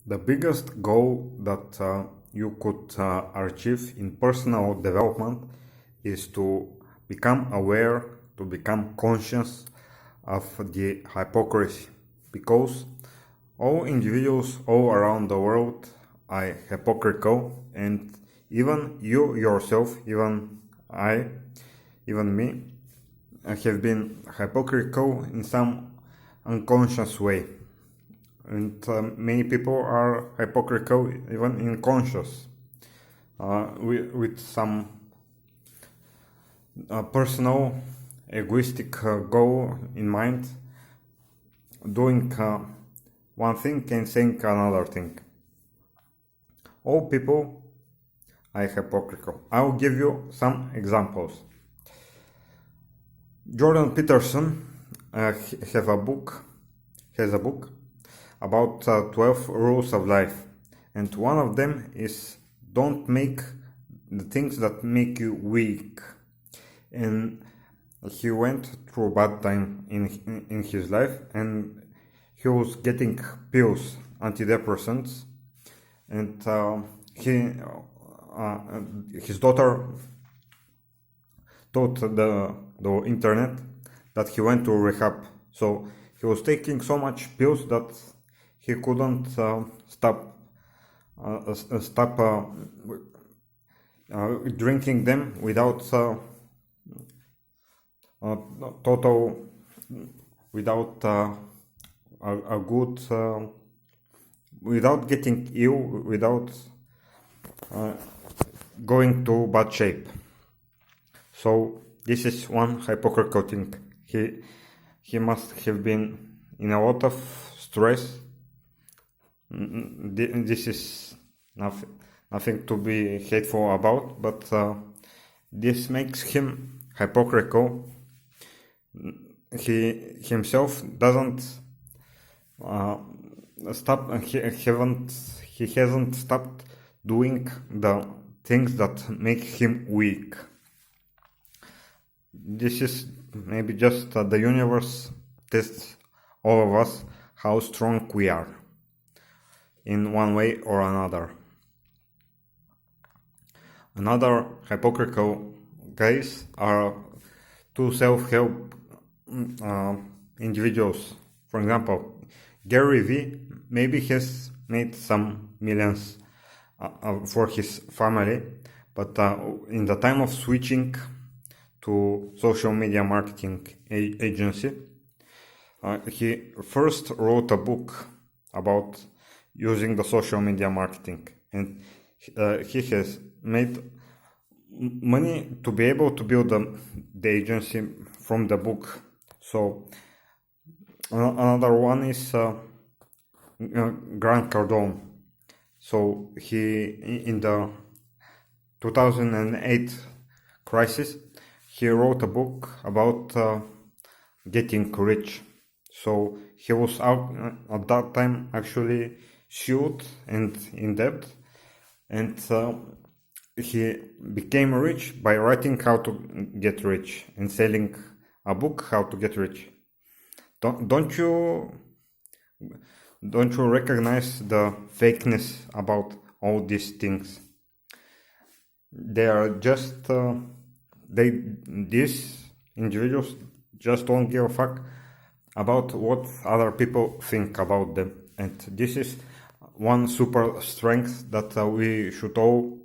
The biggest goal that you could achieve in personal development is to become aware, to become conscious of the hypocrisy, because all individuals all around the world are hypocritical, and even you yourself, even I, even me, have been hypocritical in some unconscious way. And many people are hypocritical even in conscious, with some personal egoistic goal in mind, doing one thing and saying another thing. All people are hypocritical. I'll give you some examples. Jordan Peterson has a book about 12 rules of life, and one of them is don't make the things that make you weak. And he went through a bad time in his life, and he was getting pills, antidepressants, and his daughter told the internet that he went to rehab. So he was taking so much pills that he couldn't stop drinking them without a good without getting ill, without going to bad shape. So this is one hypocritical thing. He must have been in a lot of stress. This is nothing to be hateful about, but this makes him hypocritical. He himself doesn't stop. He hasn't stopped doing the things that make him weak. This is maybe just the universe tests all of us how strong we are in one way or another. Another hypocritical case are two self-help individuals. For example, Gary Vee maybe has made some millions for his family, but in the time of switching to social media marketing agency, he first wrote a book about using the social media marketing, and he has made money to be able to build the agency from the book. So another one is Grant Cardone. So he, in the 2008 crisis, he wrote a book about getting rich. So he was out at that time actually sued and in debt, and he became rich by writing how to get rich and selling a book how to get rich. Don't you recognize the fakeness about all these things? They are just these individuals just don't give a fuck about what other people think about them, and this is one super strength that we should all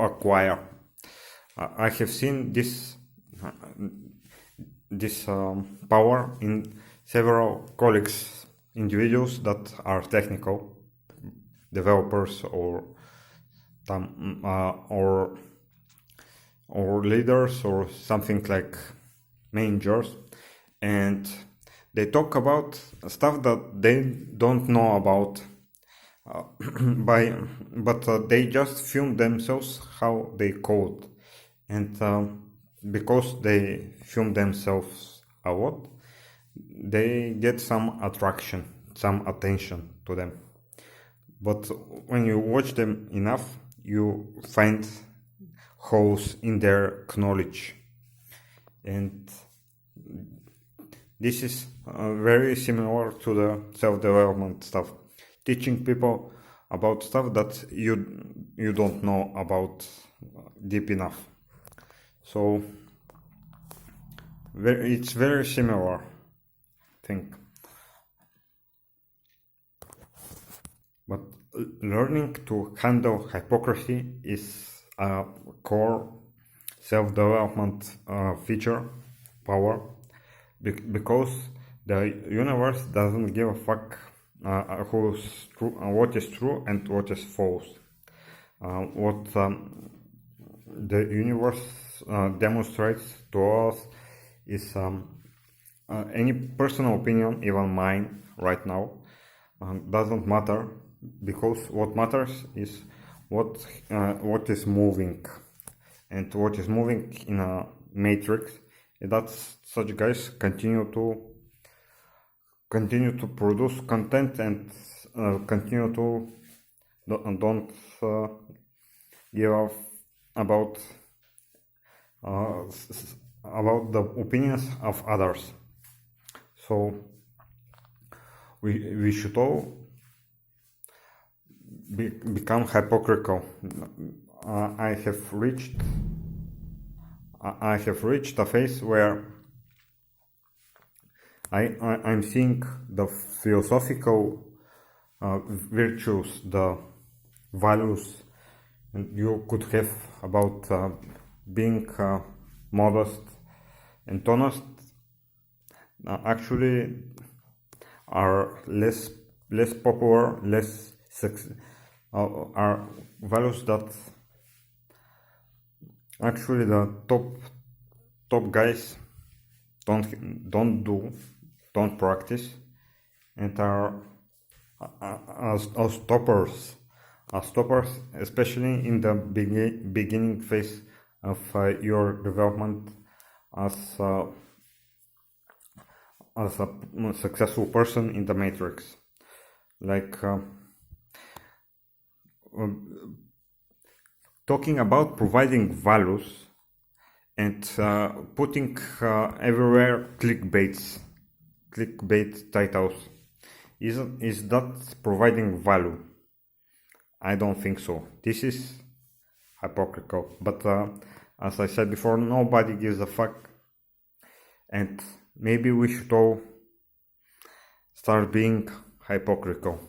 acquire. I have seen this power in several colleagues, individuals that are technical developers or leaders or something like managers, and they talk about stuff that they don't know about, but they just film themselves how they code, and because they film themselves a lot, they get some attraction, some attention to them. But when you watch them enough, you find holes in their knowledge, and This is very similar to the self-development stuff, teaching people about stuff that you don't know about deep enough. So it's very similar thing. But learning to handle hypocrisy is a core self-development feature, power, because the universe doesn't give a fuck who's true, what is true and what is false. What the universe demonstrates to us is any personal opinion, even mine right now, doesn't matter, because what matters is what is moving, and what is moving in a matrix. That such guys continue to produce content and continue to don't give a about the opinions of others. So we should all become hypocritical. I have reached a phase where I'm seeing the philosophical virtues, the values you could have about being modest and honest, actually are less popular, are values that actually the top guys don't practice, and are as stoppers, especially in the beginning phase of your development as a successful person in the matrix. Like talking about providing values and putting everywhere clickbait titles, is that providing value? I don't think so. This is hypocritical. But as I said before, nobody gives a fuck, and maybe we should all start being hypocritical.